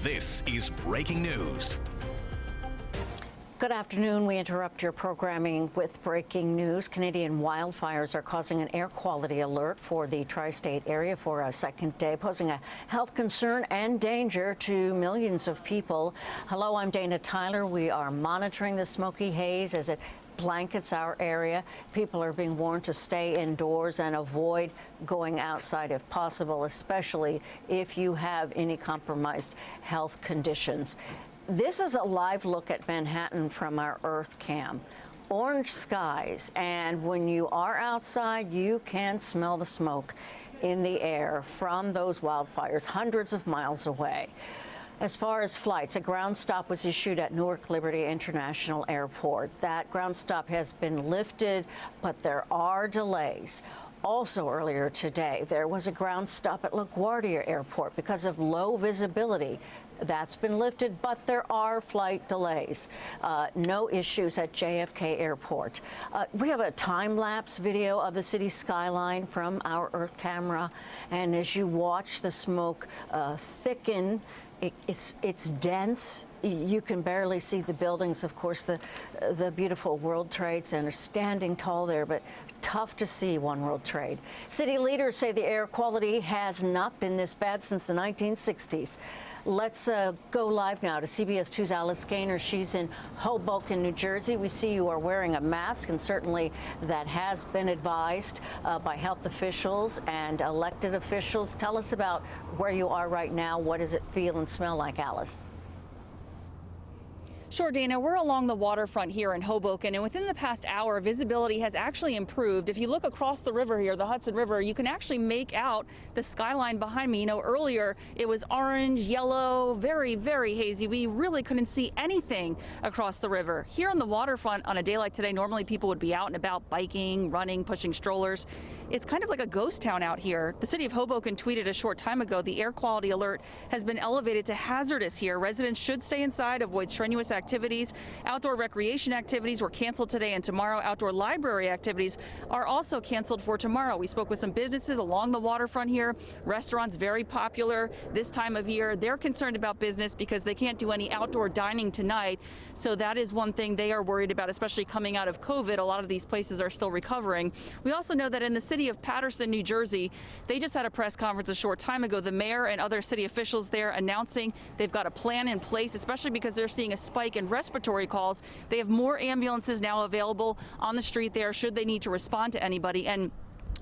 This is breaking news. Good afternoon. We interrupt your programming with breaking news. Canadian wildfires are causing an air quality alert for the tri-state area for a second day, posing a health concern and danger to millions of people. Hello, I'm Dana Tyler. We are monitoring the smoky haze as it blankets our area. People are being warned to stay indoors and avoid going outside if possible, especially if you have any compromised health conditions. This is a live look at Manhattan from our Earth Cam. Orange skies, and when you are outside, you can smell the smoke in the air from those wildfires hundreds of miles away. As far as flights, a ground stop was issued at Newark Liberty International Airport. That ground stop has been lifted, but there are delays. Also earlier today, there was a ground stop at LaGuardia Airport because of low visibility. That's been lifted, but there are flight delays. No issues at JFK Airport. We have a time-lapse video of the city skyline from our Earth camera, and as you watch the smoke thicken, it's dense. You can barely see the buildings. Of course, the beautiful World Trade Center standing tall there, but tough to see One World Trade. City leaders say the air quality has not been this bad since the 1960s. Let's go live now to CBS 2's Alice Gainer. She's in Hoboken, New Jersey. We see you are wearing a mask, and certainly that has been advised by health officials and elected officials. Tell us about where you are right now. What does it feel and smell like, Alice? Sure, Dana. We're along the waterfront here in Hoboken, and within the past hour, visibility has actually improved. If you look across the river here, the Hudson River, you can actually make out the skyline behind me. You know, earlier it was orange, yellow, very, very hazy. We really couldn't see anything across the river. Here on the waterfront on a day like today, normally people would be out and about biking, running, pushing strollers. It's kind of like a ghost town out here. The city of Hoboken tweeted a short time ago the air quality alert has been elevated to hazardous here. Residents should stay inside, avoid strenuous activities. Outdoor recreation activities were canceled today and tomorrow. Outdoor library activities are also canceled for tomorrow. We spoke with some businesses along the waterfront here. Restaurants very popular this time of year. They're concerned about business because they can't do any outdoor dining tonight. So that is one thing they are worried about, especially coming out of COVID. A lot of these places are still recovering. We also know that in the city of Paterson, New Jersey, they just had a press conference a short time ago. The mayor and other city officials there announcing they've got a plan in place, especially because they're seeing a spike in respiratory calls. They have more ambulances now available on the street there should they need to respond to anybody. And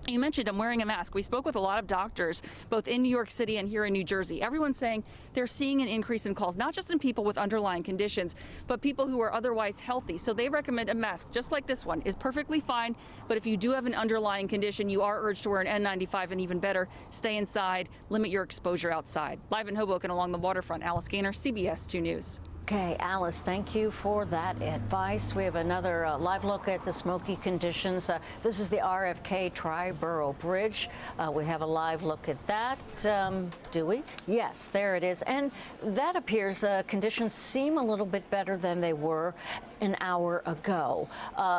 you mentioned I'm wearing a mask. We spoke with a lot of doctors, both in New York City and here in New Jersey. Everyone's saying they're seeing an increase in calls, not just in people with underlying conditions, but people who are otherwise healthy. So they recommend a mask, just like this one, is perfectly fine. But if you do have an underlying condition, you are urged to wear an N95, and even better, stay inside, limit your exposure outside. Live in Hoboken along the waterfront, Alice Gainer, CBS 2 News. Okay, Alice, thank you for that advice. We have another live look at the smoky conditions. This is the RFK Triborough Bridge. We have a live look at that. Do we? Yes, there it is. And that appears conditions seem a little bit better than they were an hour ago.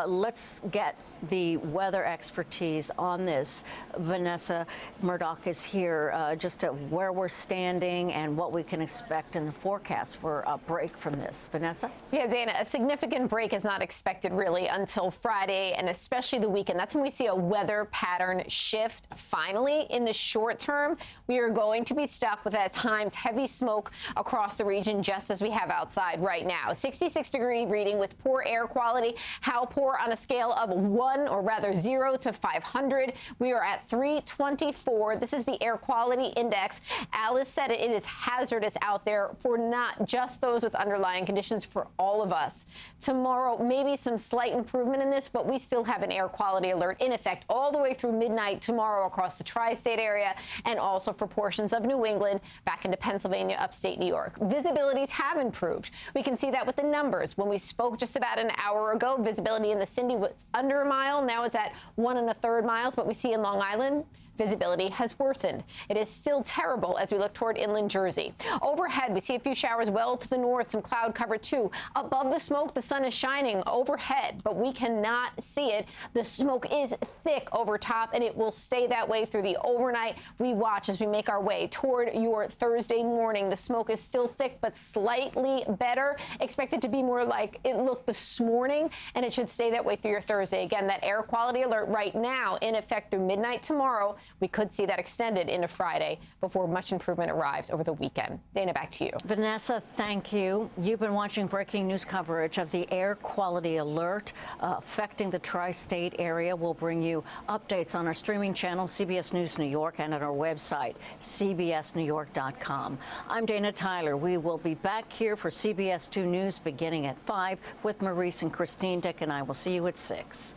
Let's get the weather expertise on this. Vanessa Murdock is here just to where we're standing and what we can expect in the forecast for a break from this. Vanessa? Yeah, Dana, a significant break is not expected really until Friday, and especially the weekend. That's when we see a weather pattern shift. Finally, in the short term, we are going to be stuck with at times heavy smoke across the region, just as we have outside right now. 66-degree reading with poor air quality. How poor? On a scale of 1, or rather 0 to 500. We are at 324. This is the air quality index. Alice said it is hazardous out there for not just those with underlying conditions, for all of us. Tomorrow, maybe some slight improvement in this, but we still have an air quality alert in effect all the way through midnight tomorrow across the tri-state area, and also for portions of New England back into Pennsylvania, upstate New York. Visibilities have improved. We can see that with the numbers. When we spoke just about an hour ago, visibility in the Cindy was under a mile. Now it's at 1 1/3 miles. What we see in Long Island, Visibility has worsened. It is still terrible as we look toward inland Jersey. Overhead, we see a few showers well to the north, some cloud cover too. Above the smoke, the sun is shining overhead, but we cannot see it. The smoke is thick over top, and it will stay that way through the overnight. We watch as we make our way toward your Thursday morning. The smoke is still thick, but slightly better. Expect it to be more like it looked this morning, and it should stay that way through your Thursday. Again, that air quality alert right now in effect through midnight tomorrow. We could see that extended into Friday before much improvement arrives over the weekend. Dana, back to you. Vanessa, thank you. You've been watching breaking news coverage of the air quality alert affecting the tri-state area. We'll bring you updates on our streaming channel, CBS News New York, and at our website, cbsnewyork.com. I'm Dana Tyler. We will be back here for CBS 2 News beginning at 5 with Maurice and Christine. Dick and I will see you at 6.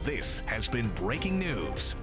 This has been breaking news.